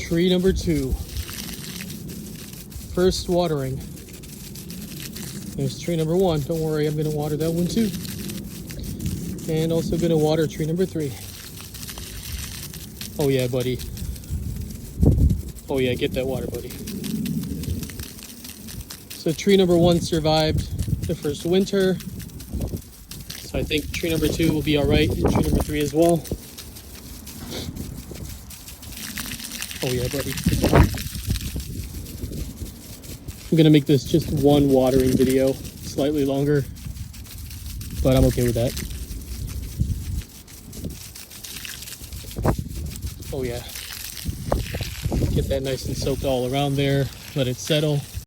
Tree number 2. First watering. There's tree number 1. Don't worry, I'm going to water that one too. And also going to water tree number 3. Oh yeah, buddy. Oh yeah, get that water, buddy. So tree number 1 survived the first winter. So I think tree number 2 will be all right, and tree number 3 as well. Oh yeah, buddy. I'm gonna make this just one watering video, slightly longer, but I'm okay with that. Oh yeah. Get that nice and soaked all around there, let it settle.